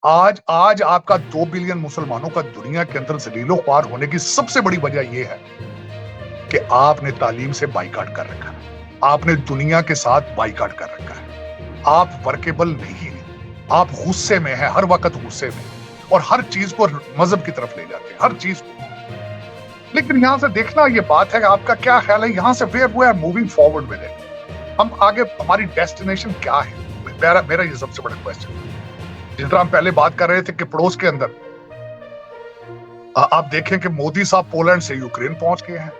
आज आज आपका 2 बिलियन मुसलमानों का दुनिया के अंदर जलीलो ख्वार होने की सबसे बड़ी वजह यह है कि आपने तालीम से बाइकाट कर रखा है। आपने दुनिया के साथ बाइकाट कर रखा है। आप वर्केबल नहीं हैं। आप गुस्से में हैं, हर वक्त गुस्से में, और हर चीज को मजहब की तरफ ले जाते हैं, हर चीज को। लेकिन यहां से देखना ये बात है कि आपका क्या ख्याल है यहां से where we are moving forward with it. हम आगे, हमारी डेस्टिनेशन क्या है? मेरा मेरा ये सबसे बड़ा क्वेश्चन है। जिस तरह हम पहले बात कर रहे थे कि पड़ोस के अंदर आप देखें कि मोदी साहब पोलैंड से यूक्रेन पहुंच गए हैं।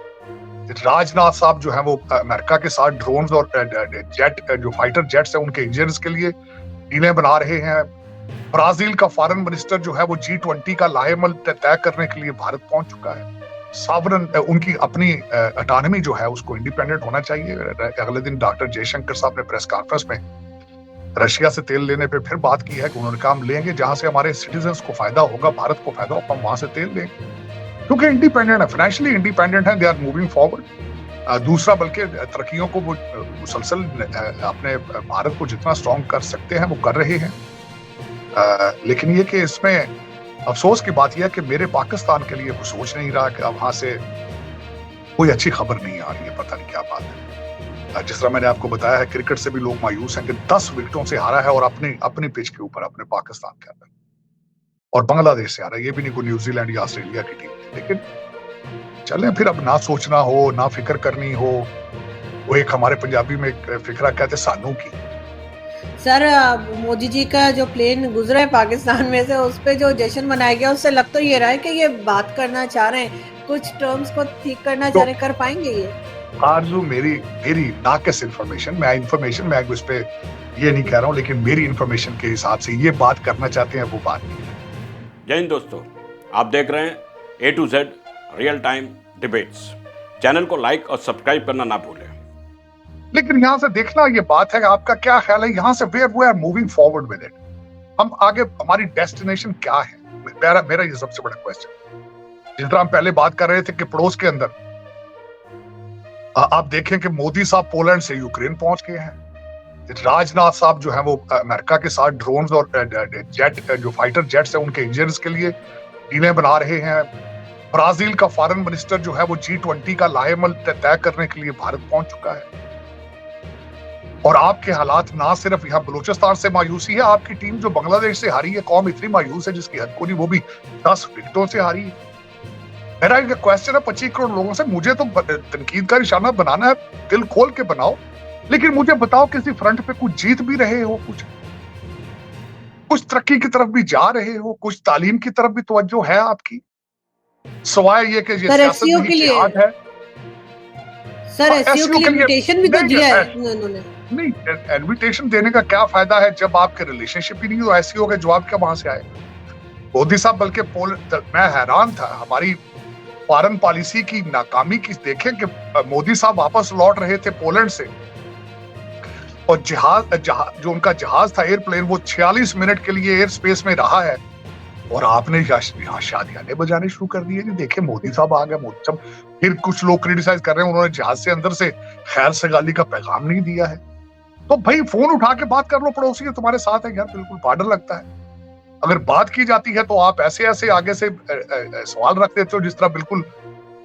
राजनाथ साहब जो है वो अमेरिका के साथ ड्रोन्स और जेट, जो फाइटर जेट्स है उनके इंजन्स के लिए डीलें बना रहे हैं। ब्राजील का फॉरेन मिनिस्टर जो है वो G20 का लाहेमल तय करने के लिए भारत पहुंच चुका है। सॉवरेन, उनकी अपनी ऑटोनॉमी जो है उसको इंडिपेंडेंट होना चाहिए। अगले दिन डॉक्टर जयशंकर साहब ने प्रेस कॉन्फ्रेंस में रशिया से तेल लेने पे फिर बात की है कि उन्होंने कहा हम लेंगे जहां से हमारे सिटीजन्स को फायदा होगा, भारत को फायदा होगा, हम वहां से तेल लेंगे, क्योंकि इंडिपेंडेंट है, फाइनेंशियली इंडिपेंडेंट है, दे आर मूविंग फॉरवर्ड। दूसरा, बल्कि तरक्कियों को वो मुसलसल अपने भारत को जितना स्ट्रॉन्ग कर सकते हैं वो कर रहे हैं। लेकिन ये कि इसमें अफसोस की बात यह है कि मेरे पाकिस्तान के लिए वो सोच नहीं रहा कि अब वहां से कोई अच्छी खबर नहीं आ रही है। पता नहीं क्या बात है। जिस तरह मैंने आपको बताया है, क्रिकेट से भी लोग मायूस हैं कि 10 विकेटों से हारा है, और अपनी पिच के ऊपर, अपने पाकिस्तान के अंदर, और बांग्लादेश से हारा। ये भी नहीं कोई न्यूजीलैंड या ऑस्ट्रेलिया की टीम थी। लेकिन चलें, फिर अब ना सोचना हो, ना फिक्र करनी हो। वो एक हमारे पंजाबी में एक फिक्रा कहते सानू की। सर, मोदी जी का जो प्लेन गुजरा है पाकिस्तान में से, उस पे जो जश्न मनाया गया, उससे लग तो ये रहा है कि ये बात करना चाह रहे हैं, कुछ टर्म्स को ठीक करना चाह रहे हैं। कर पाएंगे ये? आरजू, मेरी नाकिस इन्फॉर्मेशन, मैं उस पे ये नहीं कह रहा हूँ, लेकिन मेरी इन्फॉर्मेशन के हिसाब से ये बात करना चाहते हैं, वो बात नहीं है। जय हिंद दोस्तों, आप देख रहे हैं A to Z real time debates. Channel को लाइक और सब्सक्राइब करना ना भूलें। लेकिन यहां से देखना ये बात है कि आपका क्या ख्याल है यहां से where we are moving forward with it. हम आगे, हमारी डेस्टिनेशन क्या है? मेरा ये सबसे बड़ा क्वेश्चन है। जिस तरह हम पहले बात कर रहे थे कि पड़ोस के अंदर आप देखें कि मोदी साहब पोलैंड से यूक्रेन पहुंच गए हैं। राजनाथ साहब जो है वो अमेरिका के साथ ड्रोन्स और जेट, जो फाइटर जेट्स है उनके इंजन्स के लिए डीलें बना रहे हैं। ब्राजील का फॉरेन मिनिस्टर जो है वो G20 का लाहेमल तय करने के लिए भारत पहुंच चुका है। और आपके हालात, ना सिर्फ यहाँ बलूचिस्तान से मायूसी है, आपकी टीम जो बांग्लादेश से हारी है, कौम इतनी मायूस है जिसकी हद को नहीं, वो भी 10 विकेटों से हारी है। मेरा एक क्वेश्चन है 25 करोड़ लोगों से, मुझे तो तनकीद का निशाना बनाना है, दिल खोल के बनाओ, लेकिन मुझे बताओ किसी फ्रंट पे कुछ जीत भी रहे हो, कुछ तरक्की की तरफ भी जा रहे हो, कुछ तालीम की तरफ भी तवज्जो है आपकी, सिवाय ये कि ये सियासत नहीं जिहाद है। सर, एससीओ के लिए इनविटेशन भी तो दिया है उन्होंने। नहीं, इनविटेशन देने का क्या फायदा है जब आपके रिलेशनशिप ही नहीं हो? एससीओ के जवाब क्या वहां से आए? मोदी साहब, बल्कि मैं हैरान था जो फॉरेन पॉलिसी की नाकामी की देखें कि मोदी साहब वापस लौट रहे थे पोलैंड से, और जो उनका जहाज था, एयरप्लेन, वो 46 मिनट के लिए एयर स्पेस में रहा है, और आपने यहाँ शादियाने बजाने शुरू कर दिए कि देखे मोदी साहब आ गए। मोदी साहब, फिर कुछ लोग क्रिटिसाइज कर रहे हैं उन्होंने जहाज से अंदर से खैर सगाली का पैगाम नहीं दिया है। तो भाई फोन उठा के बात कर लो, पड़ोसी है तुम्हारे साथ है यार, बिल्कुल बॉर्डर लगता है। अगर बात की जाती है तो आप ऐसे ऐसे आगे से सवाल रख देते हो जिस तरह बिल्कुल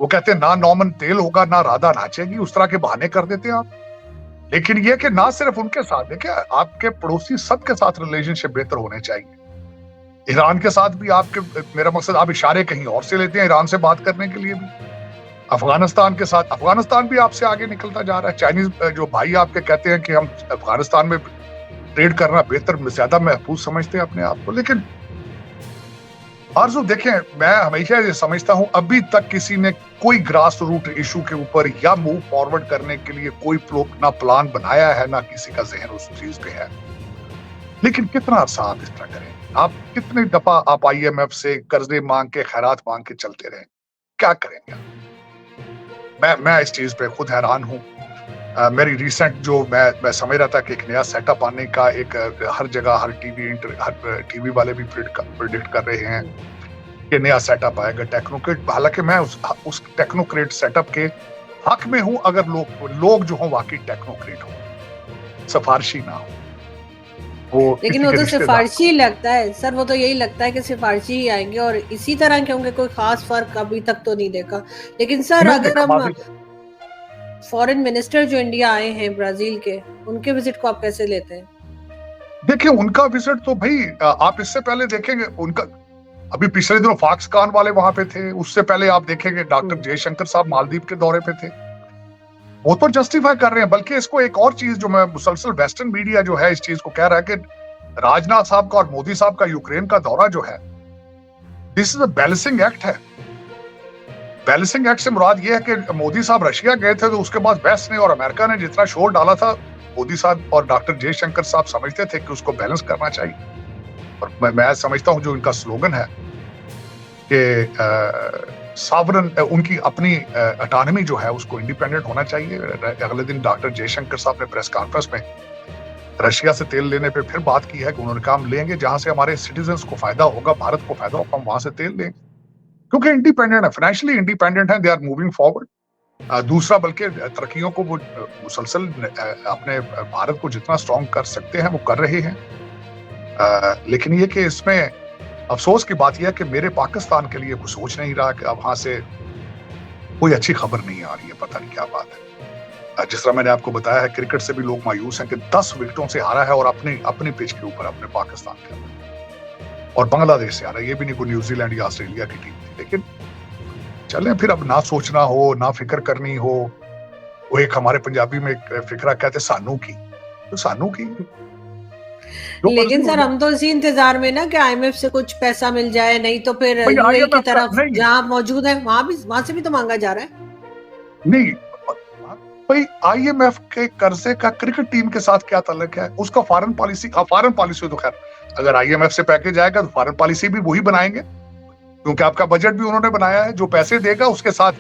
वो कहते हैं ना नौमन तेल होगा ना राधा नाचेगी, उस तरह के बहाने कर देते हैं आप। लेकिन ये कि ना सिर्फ उनके साथ, देखिए आपके पड़ोसी सबके साथ रिलेशनशिप बेहतर होने चाहिए। ईरान के साथ भी आपके, मेरा मकसद, आप इशारे कहीं और से लेते हैं ईरान से बात करने के लिए भी। अफगानिस्तान के साथ, अफगानिस्तान भी आपसे आगे निकलता जा रहा है। चाइनीज जो भाई आपके कहते हैं कि हम अफगानिस्तान में ट्रेड करना बेहतर, ज्यादा महफूज समझते हैं अपने आप को। लेकिन आरज़ू, देखें, मैं हमेशा ये समझता हूं अभी तक किसी ने कोई ग्रास रूट इशू के ऊपर या मूव फॉरवर्ड करने के लिए कोई ना प्लान बनाया है, ना किसी का जहन उस चीज पे है। लेकिन कितना अरसा आप इस तरह करें? आप कितने दफा आप IMF से कर्जे मांग के, खैरात मांग के चलते रहे? क्या करेंगे? मैं इस चीज पे खुद हैरान हूं। मेरी रिसेंट जो मैं समझ रहा था कि एक नया सेटअप आने का, एक हर जगह हर टीवी वाले भी प्रिडिक्ट कर रहे हैं कि नया सेटअप आएगा टेक्नोक्रेट। हालांकि मैं उस टेक्नोक्रेट सेटअप के हक में हूं अगर लोग जो हो वाकई टेक्नोक्रेट हो, सिफारशी ना हो। वो लेकिन किसी वो के तो रिश्तेदार। सिफारशी लगता है सर, वो तो यही लगता है कि सिफारशी ही आएंगे और इसी तरह के होंगे, कोई खास फर्क अभी तक तो नहीं देखा। लेकिन सर नहीं अगर देखा हम माफी। फॉरेन मिनिस्टर जो इंडिया आए हैं ब्राजील के, उनके विजिट को आप कैसे लेते हैं? देखिए उनका विजिट तो भाई आप इससे पहले देखेंगे उनका, अभी पिछले दिनों फॉक्सकॉन वाले वहां पे थे, उससे पहले आप देखेंगे डॉक्टर जयशंकर साहब मालदीव के दौरे पे थे। वो तो जस्टिफाई कर रहे हैं, बल्कि इसको एक और चीज जो मैं मुसलसल वेस्टर्न मीडिया जो है इस चीज को कह रहा है कि राजनाथ साहब का और मोदी साहब का यूक्रेन का दौरा जो है, this is a balancing act है। बैलेंसिंग एक्ट से मुराद ये है कि मोदी साहब रशिया गए थे तो उसके बाद वेस्ट ने और अमेरिका ने जितना शोर डाला था, मोदी साहब और डॉक्टर जयशंकर साहब समझते थे कि उसको बैलेंस करना चाहिए। और मैं समझता हूं जो इनका स्लोगन है कि सॉवरन, उनकी अपनी ऑटोनॉमी जो है उसको इंडिपेंडेंट होना चाहिए। अगले दिन डॉक्टर जयशंकर साहब ने प्रेस कॉन्फ्रेंस में रशिया से तेल लेने पे फिर बात की है कि उन्होंने कहा हम लेंगे जहां से हमारे सिटीजन्स को फायदा होगा, भारत को फायदा होगा, हम वहां से तेल लेंगे, क्योंकि इंडिपेंडेंट है, फाइनेंशियली इंडिपेंडेंट है, दे आर मूविंग फॉरवर्ड। दूसरा बल्कि तरक्कियों को वो मुसलसल अपने भारत को जितना स्ट्रॉन्ग कर सकते हैं वो कर रहे हैं। लेकिन ये कि इसमें अफसोस की बात यह है कि मेरे पाकिस्तान के लिए कुछ सोच नहीं रहा कि अब वहां से कोई अच्छी खबर नहीं आ रही है, पता नहीं क्या बात है। जिस तरह मैंने आपको बताया है, क्रिकेट से भी लोग मायूस हैं कि 10 विकेटों से हारा है और अपनी पिच के ऊपर अपने पाकिस्तान के अंदर, और बांग्लादेश से हारा, ये भी नहीं कोई न्यूजीलैंड या ऑस्ट्रेलिया की टीम थी। लेकिन चलें फिर, अब ना सोचना हो ना फिक्र करनी हो। वो एक हमारे पंजाबी में एक फिक्रा कहते सानू की, तो सानू की लेकिन सर हम तो इसी इंतजार में ना कि आईएमएफ से कुछ पैसा मिल जाए, नहीं तो फिर भाई यूएई की IMF तरफ नहीं, जहां मौजूद है वहां से भी तो मांगा जा रहा है। नहीं भाई, IMF के कर्जे का क्रिकेट टीम के साथ क्या ताल्लुक है? उसका फॉरेन पॉलिसी तो खैर अगर IMF से पैकेज आएगा तो फॉरेन पॉलिसी भी वही बनाएंगे, क्योंकि आपका बजट भी उन्होंने बनाया है। जो पैसे देगा उसके साथ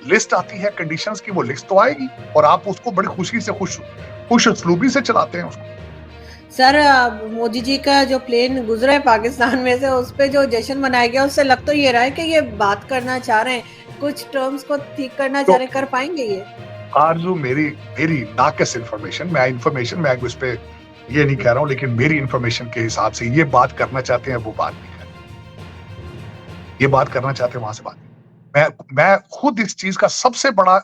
लिस्ट आती है कंडीशंस की, वो लिस्ट तो आएगी और आप उसको बड़ी खुशी से खुश उसलूबी से चलाते हैं उसको। सर मोदी जी का जो प्लेन गुजरा है पाकिस्तान में से, उस पे जो जश्न मनाया गया, उससे लग तो ये रहा है कि ये बात करना चाह रहे हैं, कुछ टर्म्स को ठीक करना चाह रहे हैं, कर पाएंगे ये? आरजू मेरी नाकिस इन्फॉर्मेशन, मैं उस पे ये नहीं कह रहा हूँ, लेकिन मेरी इन्फॉर्मेशन के हिसाब से ये बात करना चाहते हैं, वो बात नहीं कर, ये बात करना चाहते हैं वहां से बात। मैं खुद इस चीज का सबसे बड़ा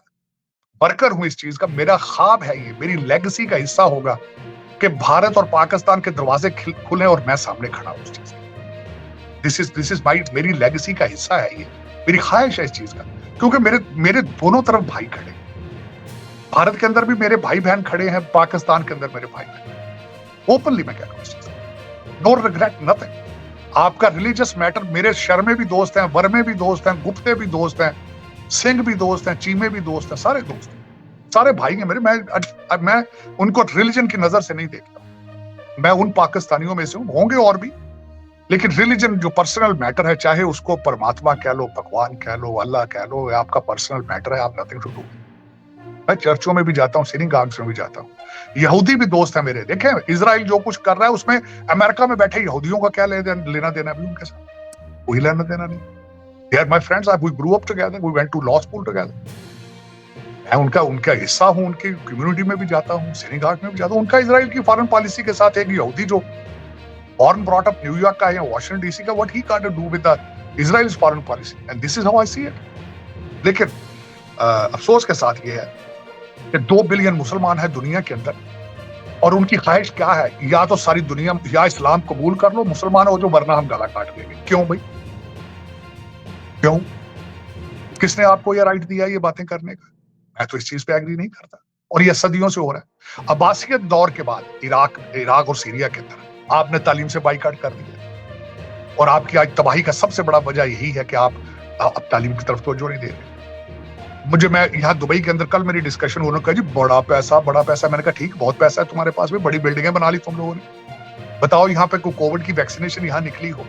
वर्कर हूं, इस चीज का मेरा ख्वाब है, ये मेरी लेगेसी का हिस्सा होगा कि भारत और पाकिस्तान के दरवाजे खुले और मैं सामने खड़ा हूं उस चीज के। दिस इज मेरी लेगेसी का हिस्सा है, ये मेरी ख्वाहिश है इस चीज का, क्योंकि मेरे दोनों तरफ भाई खड़े, भारत के अंदर भी मेरे भाई बहन खड़े हैं, पाकिस्तान के अंदर मेरे भाई बहन। ओपनली मैं कह रहा हूं इस चीज, नो रिग्रेट नथिंग। आपका रिलीजियस मैटर, मेरे शर में भी दोस्त हैं, वर में भी दोस्त हैं, गुप्ते भी दोस्त हैं, सिंह भी दोस्त हैं, चीमे भी दोस्त हैं, सारे दोस्त हैं, सारे भाई हैं मेरे। मैं उनको रिलीजन की नजर से नहीं देखता। मैं उन पाकिस्तानियों में से हूं, होंगे और भी, लेकिन रिलीजन जो पर्सनल मैटर है, चाहे उसको परमात्मा कह लो, भगवान कह लो, अल्लाह कह लो, आपका पर्सनल मैटर है, आप नथिंग टू डू। मैं चर्चों में भी जाता हूँ, सिनेगॉग्स में भी जाता हूँ, यहूदी भी दोस्त है मेरे। देखें इजराइल जो कुछ कर रहा है उसमें अमेरिका में बैठे यहूदियों का क्या लेना देना भी उनके साथ, कोई लेना देना नहीं। They are my friends, we grew up together, we went to law school together। मैं उनका हिस्सा हूं, उनकी कम्युनिटी में भी जाता हूं, सिनेगॉग में भी जाता हूं। उनका इजराइल की फॉरेन पॉलिसी के साथ एक यहूदी जो born brought up न्यूयॉर्क का है या वॉशिंगटन डीसी का, what he got to do with the Israel's foreign policy, and this is how I see it। लेकिन अफसोस के साथ ये है कि 2 बिलियन मुसलमान है दुनिया के अंदर, और उनकी ख्वाहिश क्या है, या तो सारी दुनिया या इस्लाम कबूल कर लो, मुसलमान हो जो, वरना हम गला काट देंगे। क्यों भाई, क्यों? किसने आपको ये राइट दिया ये बातें करने का? मैं तो इस चीज पे एग्री नहीं करता, और ये सदियों से हो रहा है। अब्बासियत दौर के बाद इराक और सीरिया के अंदर आपने तालीम से बाइकाट कर दिया, और आपकी आज तबाही का सबसे बड़ा वजह यही है कि आप अब तालीम की तरफ तवज्जो नहीं दे रहे। मैं यहाँ दुबई के अंदर कल मेरी डिस्कशन, उन्होंने कहा जी बड़ा पैसा। मैंने कहा ठीक, बहुत पैसा है तुम्हारे पास में, बड़ी बिल्डिंगें बना ली तुम लोगों ने, बताओ यहाँ पे कोई कोविड की वैक्सीनेशन यहाँ निकली हो,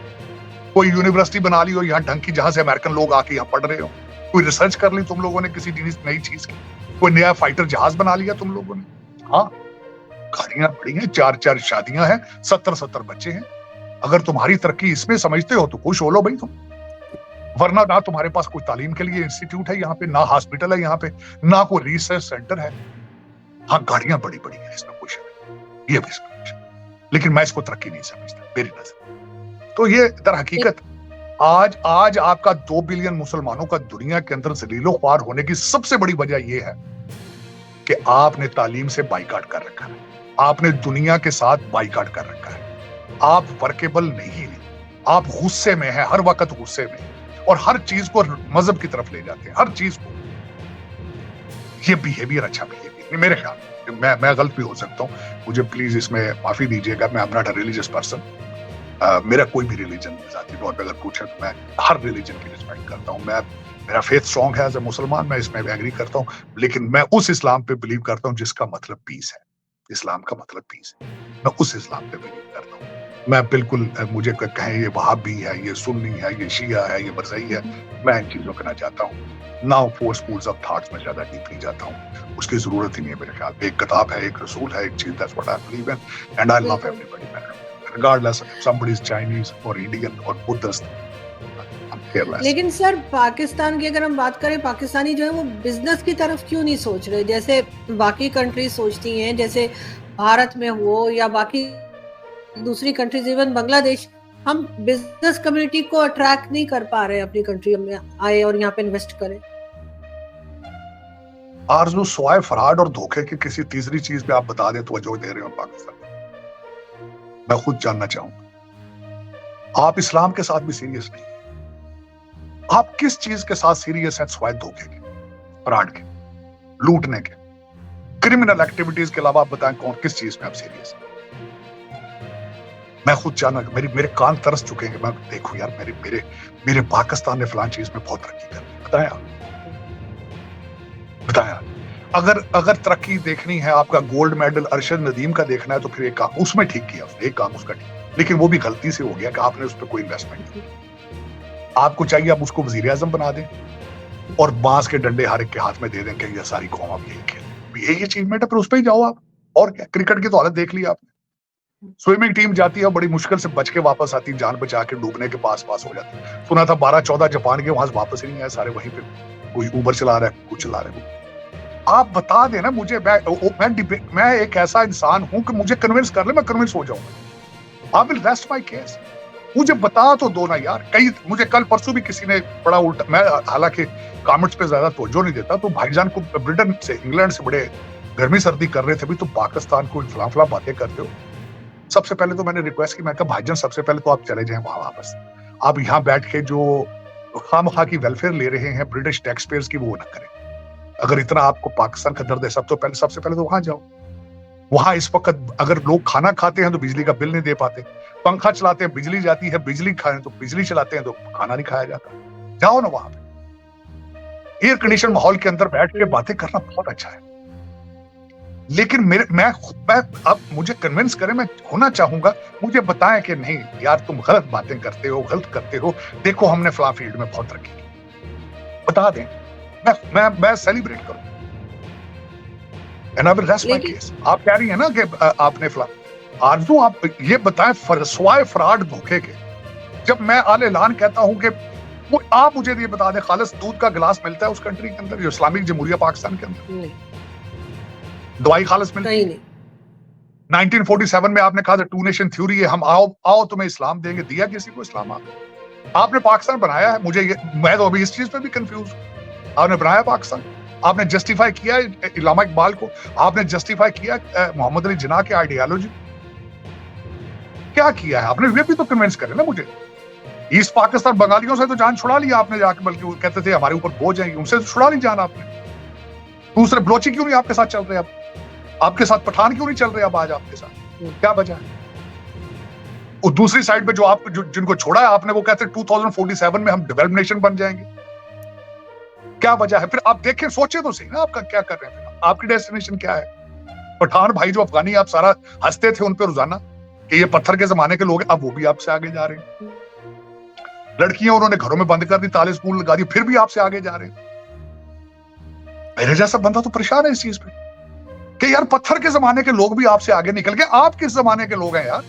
कोई यूनिवर्सिटी बना ली हो यहाँ ढंग की, जहां से अमेरिकन लोग आके यहाँ पढ़ रहे हो, कोई रिसर्च कर ली तुम लोगों ने किसी नई चीज की, कोई नया फाइटर जहाज बना लिया तुम लोगों ने। हाँ, गाड़ियां बड़ी हैं, 4 शादियां हैं, 70 बच्चे हैं। अगर तुम्हारी तरक्की इसमें समझते हो तो खुश हो लो भाई तुम, वरना ना तुम्हारे पास कोई तालीम के लिए इंस्टीट्यूट है यहाँ पे, ना हॉस्पिटल है यहाँ पे, ना कोई रिसर्च सेंटर है। हाँ, गाड़ियां बड़ी बड़ी हैं, इसमें कोई शक नहीं, ये भी इसमें लेकिन मैं इसको तरक्की नहीं समझता मेरी नजर। तो ये दर हकीकत आज आपका 2 बिलियन मुसलमानों का दुनिया के अंदर जलीलो ख्वार होने की सबसे बड़ी वजह यह है कि आपने तालीम से बाइकाट कर रखा है, आपने दुनिया के साथ बाइकाट कर रखा है, आप वर्केबल नहीं है, आप गुस्से में हैं, हर वक्त गुस्से में, और हर चीज को मजहब की तरफ ले जाते हैं, हर चीज को। ये बिहेवियर अच्छा बिहेवियर नहीं मेरे ख्याल में। मैं गलत भी हो सकता हूँ, मुझे प्लीज इसमें माफी दीजिएगा। मैं नॉट अ रिलीजियस पर्सन, मेरा कोई भी रिलीजन जाती तौर पर अगर पूछे तो मैं हर रिलीजन की रिस्पेक्ट करता हूँ। मेरा फेथ स्ट्रॉन्ग है एज ए मुसलमान, मैं इसमें एग्री करता हूँ, लेकिन मैं उस इस्लाम पे बिलीव करता हूँ जिसका मतलब पीस है। इस्लाम का मतलब पीस है, मैं उस इस्लाम पे बिलीव करता हूँ। मैं बिल्कुल, मुझे कहें ये वहाबी है, ये सुन्नी है, ये शिया है, ये मरज़ई है, मैं इन चीजों को ना चाहता हूँ ना फोर स्कूल्स ऑफ थॉट्स में ज्यादा डीप नहीं जाता हूँ, उसकी जरूरत ही नहीं है मेरे ख्याल। एक किताब है, एक रसूल है, एक चीज, that's what I believe in, and I love everybody regardless if somebody is Chinese or Indian or Buddhist, I'm careless. लेकिन सर पाकिस्तान की अगर हम बात करें, पाकिस्तानी जो है वो बिजनेस की तरफ क्यों नहीं सोच रहे जैसे बाकी कंट्रीज सोचती हैं, जैसे भारत में हो या बाकी दूसरी कंट्रीज, इवन बांग्लादेश। हम बिजनेस कम्युनिटी को अट्रैक्ट नहीं कर पा रहे अपनी कंट्री में आए और यहाँ पे इन्वेस्ट करें। आरज़ू स्वाय फ्रॉड और धोखे की किसी तीसरी चीज पे आप बता दें तो जो दे रहे हो पाकिस्तान, मैं खुद जानना चाहूंगा। आप इस्लाम के साथ भी सीरियस नहीं, आप किस चीज के साथ सीरियस हैं? स्वाय धोखे के, फ्रॉड के, लूटने के, क्रिमिनल एक्टिविटीज के अलावा आप बताएं कौन किस चीज में आप सीरियस हैं? मैं खुद जानना, मेरे कान तरस चुके हैं। मैं देखो यार, मेरे पाकिस्तान ने फलान चीज में बहुत तरक्की कर ली, बताया। अगर तरक्की देखनी है, आपका गोल्ड मेडल अरशद नदीम का देखना है, तो फिर एक काम उसमें ठीक किया, एक काम उसका ठीक, लेकिन वो भी गलती से हो गया कि आपने उस पर कोई इन्वेस्टमेंट नहीं किया। आपको चाहिए आप उसको वजीर आजम बना दें और बांस के डंडे हर एक के हाथ में दे दें कि ये सारी कौम आप यही खेलें, यही अचीवमेंट है, फिर उस पर ही जाओ आप। और क्या, क्रिकेट की तो हालत देख ली आपने, स्विमिंग टीम जाती है, बड़ी मुश्किल से बच के वापस आती, जान बचा के डूबने के पास हो जाती है। सुना था 12-14 जापान के वहां से वापस ही नहीं आए, सारे वहीं पे, कोई ऊबर चला रहा है, कुछ चला रहा है। आप बता देना मुझे, मैं एक ऐसा इंसान हूं कि मुझे कन्विंस कर ले, मैं कन्विंस हो जाऊंगा। I will rest my case, मुझे बता तो दो ना यार। मुझे कल परसों भी किसी ने बड़ा उल्टा, मैं हालांकि कमेंट्स पे ज्यादा तवज्जो नहीं देता, तो भाईजान को ब्रिटेन से, इंग्लैंड से बड़े गर्मी सर्दी कर रहे थे, भी तो पाकिस्तान को फला बातें करते हो। सबसे पहले तो मैंने रिक्वेस्ट की, मैं कहा भाईजान सबसे पहले तो आप चले जाएं वहां वापस, आप यहाँ बैठ के जो खामखा की वेलफेयर ले रहे हैं ब्रिटिश टैक्स पेयर्स की, वो ना करें। अगर इतना आपको पाकिस्तान का दर्द है, सबसे पहले तो वहां जाओ। वहां इस वक्त अगर लोग खाना खाते हैं तो बिजली का बिल नहीं दे पाते, पंखा चलाते हैं बिजली जाती है, बिजली खाएं तो बिजली चलाते हैं तो खाना नहीं खाया जाता। जाओ ना वहां पे, एयर कंडीशन माहौल के अंदर बैठ के बातें करना बहुत अच्छा है। लेकिन मैं अब मुझे कन्विंस करें, मैं होना चाहूंगा, मुझे बताएं कि नहीं यार तुम गलत बातें करते हो, गलत करते हो, देखो हमने फलां फील्ड में बहुत तरक्की की, बता दें, मैं सेलिब्रेट करूं, and I will rest my case. आप कह रही है ना कि आपने आरज़ू, आप ये बताएं स्वाय फ्रॉड धोखे के, जब मैं आल ऐलान कहता हूं कि वो, आप मुझे ये बता दें खालिस दूध का गिलास मिलता है उस कंट्री के अंदर, जो इस्लामिक जमहूरिया पाकिस्तान के अंदर? दवाई खालिस मिलती है? 1947 में आपने कहा था टू नेशन थ्योरी है, हम आओ तुम्हें इस्लाम देंगे, दिया किसी को इस्लाम? आपने पाकिस्तान बनाया है, मैं तो अभी इस चीज पे भी कंफ्यूज हूं। आपने बनाया पाकिस्तान, आपने जस्टिफाई किया इलामा इकबाल को, आपने जस्टिफाई किया मोहम्मद अली जिन्ना के आइडियोलॉजी, क्या किया है आपने? ये भी तो कन्विंस करे ना मुझे। ईस्ट पाकिस्तान बंगालियों से तो जान छुड़ा लिया आपने जाके, बल्कि वो कहते थे हमारे ऊपर बोझ है, उनसे तो छुड़ा ली जान आपने। दूसरे बलोची क्यों नहीं आपके साथ चल रहे? आपके साथ पठान क्यों नहीं चल रहे अब आज आपके साथ? क्या वजह है? और दूसरी साइड पे जिनको छोड़ा है आपने, वो कहते हैं 2047 में हम डेवलप्ड नेशन बन जाएंगे। क्या वजह है? फिर आप देखें, सोचे तो सही ना, आपका क्या कर रहे हैं, आपकी डेस्टिनेशन क्या है? पठान भाई जो अफगानी आप सारा हंसते थे उन पे रोजाना कि ये पत्थर के जमाने के लोग हैं, अब वो भी आपसे आगे जा रहे हैं। लड़कियां उन्होंने घरों में बंद कर दी, ताले स्कूल लगा दी, फिर भी आपसे आगे जा रहे हैं। मेरे जैसा बंदा तो परेशान है इस चीज पे कि यार पत्थर के जमाने के लोग भी आपसे आगे निकल गए, आप किस जमाने के लोग हैं यार?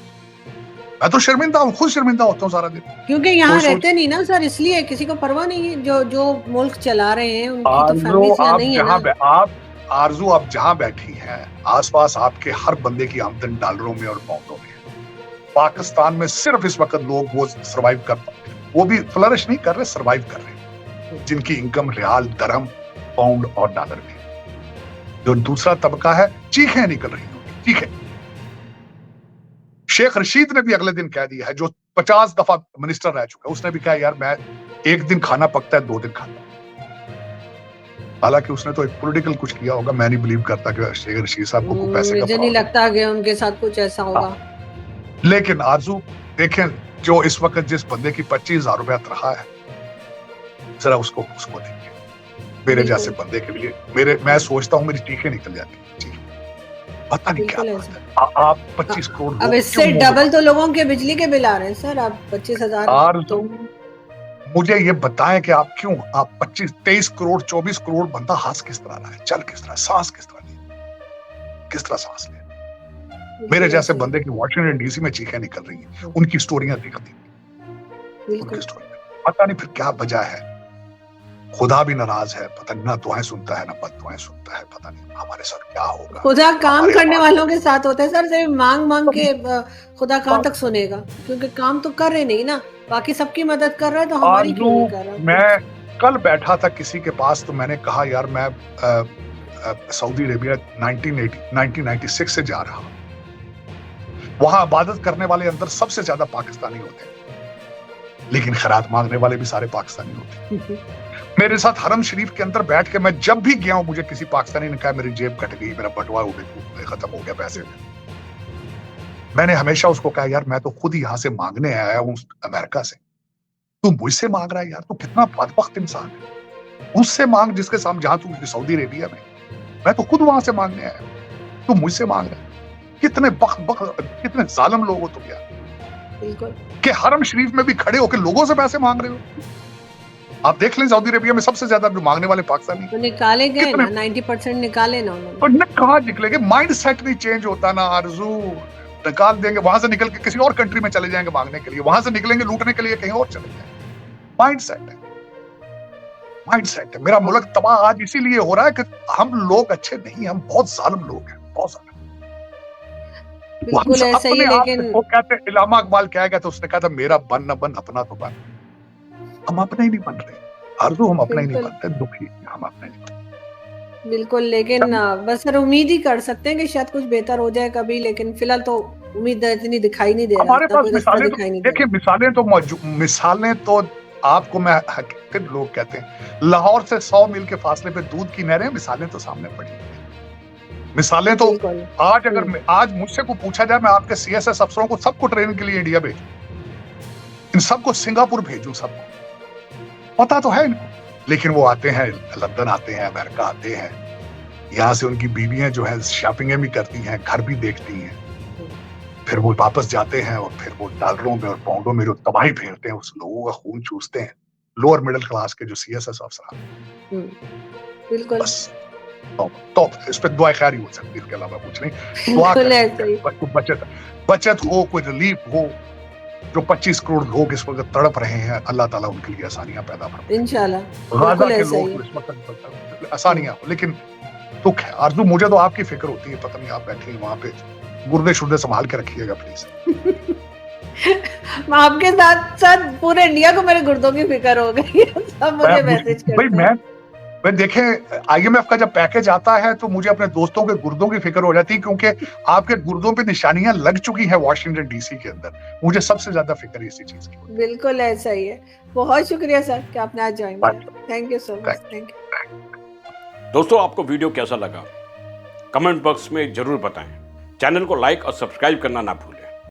मैं तो शर्मिंदा हूँ, खुद शर्मिंदा होता हूँ सारा दिन, क्योंकि यहाँ रहते नहीं ना सर, इसलिए किसी को परवाह नहीं है। जो मुल्क चला रहे हैं उनकी तो फैमिलीज यहाँ नहीं है ना। आप आरज़ू, आप जहाँ बैठी हैं, आसपास आपके हर बंदे की आमदन डॉलरों में और पाउंडों में है। पाकिस्तान में सिर्फ इस वक्त लोग वो सर्वाइव कर पाते, वो भी फ्लरिश नहीं कर रहे, सर्वाइव कर रहे, जिनकी इनकम रियाल, दरहम, पाउंड और डॉलर में। जो दूसरा तबका है, चीखें निकल रही होंगी, चीखें। शेख रशीद ने भी अगले दिन कह दिया है, जो 50 दफा मिनिस्टर रह चुका है, उसने भी कहा यार मैं एक दिन खाना पकता है, 2 दिन खाता हूं। हालांकि उसने तो एक पॉलिटिकल कुछ किया होगा, मैं नहीं बिलीव करता कि शेख रशीद साहब को पैसे का मुझे नहीं लगता कि उनके साथ कुछ ऐसा होगा। लेकिन आरजू देखें, जो इस वक्त जिस बंदे की 25,000 रुपया तनख्वाह है, जरा उसको देखिए। मेरे जैसे बंदे के लिए मैं सोचता हूँ मेरी चीखें निकल जाती, पता नहीं क्या बात है। आप 25 करोड़, अब इससे डबल तो लोगों के बिजली के बिल आ रहे हैं सर। आप 25,000 तो मुझे ये बताएं कि आप क्यों, आप 23 करोड़ 24 करोड़ बंदा हंस किस तरह रहा है, चल किस तरह, सांस किस तरह ले, किस तरह सांस ले। मेरे जैसे बंदे की वाशिंगटन डीसी में चीखें निकल रही हैं, उनकी स्टोरियां दिखती, उनकी स्टोरियां, पता नहीं फिर क्या वजह है। खुदा भी नाराज है, पता नहीं, ना दुआएं सुनता है ना बद दुआएं सुनता है, पता नहीं हमारे साथ क्या होगा। खुदा काम करने वालों के साथ होता है सर, सिर्फ मांग के खुदा कहाँ तक सुनेगा, क्योंकि काम तो कर रहे नहीं ना, बाकी सबकी मदद कर रहा है, तो हमारी क्यों नहीं कर रहा। मैं कल बैठा था किसी के पास, तो मैंने कहा यार मैं सऊदी अरेबिया 1996 से जा रहा हूं, वहां इबादत करने वाले अंदर सबसे ज्यादा पाकिस्तानी होते हैं, लेकिन खैरात मांगने वाले भी सारे पाकिस्तानी होते हैं। मेरे साथ हरम शरीफ के अंदर बैठ के मैं जब भी गया हूं, मुझे किसी पाकिस्तानी ने कहा मेरी जेब कट गई, मेरा बटुआ खत्म हो गया पैसे। मैंने हमेशा उसको कहा यार मैं तो खुद ही यहां से मांगने आया हूं अमेरिका से, तू मुझसे मांग रहा है यार, तू कितना बदबख्त इंसान है। उससे मांग जिसके सामने, जहां तू सऊदी अरेबिया में, मैं तो खुद वहां से मांगने आया हूं, तू मुझसे मांग रहा है। कितने कितने जालिम लोग हो तुम यार, कि हरम शरीफ में भी खड़े होकर लोगों से पैसे मांग रहे हो। आप देख लें सऊदी अरेबिया में सबसे ज्यादा जो मांगने वाले पाकिस्तानी तो निकाले गए ना, 90% निकाले ना उन्होंने। तो कहाँ निकलेंगे, माइंड सेट नहीं चेंज होता ना आरजू। निकाल देंगे, वहां से निकल के किसी और कंट्री में चले जाएंगे मांगने के लिए, वहां से निकलेंगे लूटने के लिए कहीं और चले जाएंगे। माइंड सेट है, माइंड सेट है। मेरा मुल्क तबाह आज इसीलिए हो रहा है कि हम लोग अच्छे नहीं, हम बहुत जालिम लोग हैं, बहुत जालिम। बिल्कुल ऐसा ही, लेकिन वो कहते हैं, इलामा इकबाल क्या कहते, उसने कहा था मेरा बन न बन अपना तो बन। हम अपने ही नहीं बन रहे आरज़ू, हम अपने ही नहीं बनते, दुखी हम अपने नहीं बनते। बिल्कुल, लेकिन बस सर उम्मीद ही कर सकते हैं कि शायद कुछ बेहतर हो जाए कभी, लेकिन फिलहाल तो उम्मीद इतनी दिखाई नहीं दे रहा। हमारे पास मिसालें तो देखिए, मिसालें तो मौजूद, मिसालें तो आपको मैं हकीकत, लोग कहते हैं लाहौर से 100 मील के फासले पे दूध की नहरें, मिसालें तो सामने पड़ी हैं। मिसालें तो आज अगर आज मुझसे को पूछा जाए मैं आपके CSS अफसरों को सबको ट्रेनिंग के लिए इंडिया भेजूं, इन सबको सिंगापुर भेजूं, सबको पता तो है इनको, लेकिन वो आते हैं लंदन, आते हैं अमेरिका, आते हैं यहाँ से उनकी बीवियां जो है शॉपिंगें भी करती हैं, घर भी देखती हैं, फिर वो वापस जाते हैं और फिर वो डॉलरों में और पाउंडों में जो तबाही फेरते हैं, उस लोगों का खून चूसते हैं, लोअर मिडिल क्लास के जो CSS अफसर। बिल्कुल, बस तो इस पे दुआ खैर ही हो सकती है, इसके अलावा कुछ नहीं। दुआ करें, बचत हो, कोई रिलीफ हो। जो 25 करोड़ लोग इस वक्त तड़प रहे हैं, अल्लाह ताला उनके लिए आसानियां पैदा फरमाए इंशाल्लाह। गाजा के लोग इस वक्त आसानियां हो, लेकिन दुख है आरज़ू। मुझे तो आपकी फिक्र होती है, पता नहीं आप बैठी हैं वहां पे, गुर्दे शुर्दे संभाल के रखिएगा प्लीज। आपके साथ साथ पूरे इंडिया को मेरे गुर्दों की फिक्र हो गई है, सब मुझे मैसेज करते हैं। भाई मैं देखें, IMF का जब पैकेज आता है तो मुझे अपने दोस्तों के गुर्दों की फिक्र हो जाती है, क्योंकि आपके गुर्दों पे निशानियां लग चुकी है वाशिंगटन DC के अंदर। मुझे सबसे ज्यादा फिक्र इसी चीज की। बिल्कुल ऐसा ही है। बहुत शुक्रिया सर कि आपने आज ज्वाइन किया। Thank you so much. Thank you दोस्तों, आपको वीडियो कैसा लगा कमेंट बॉक्स में जरूर बताएं। चैनल को लाइक और सब्सक्राइब करना ना भूलें।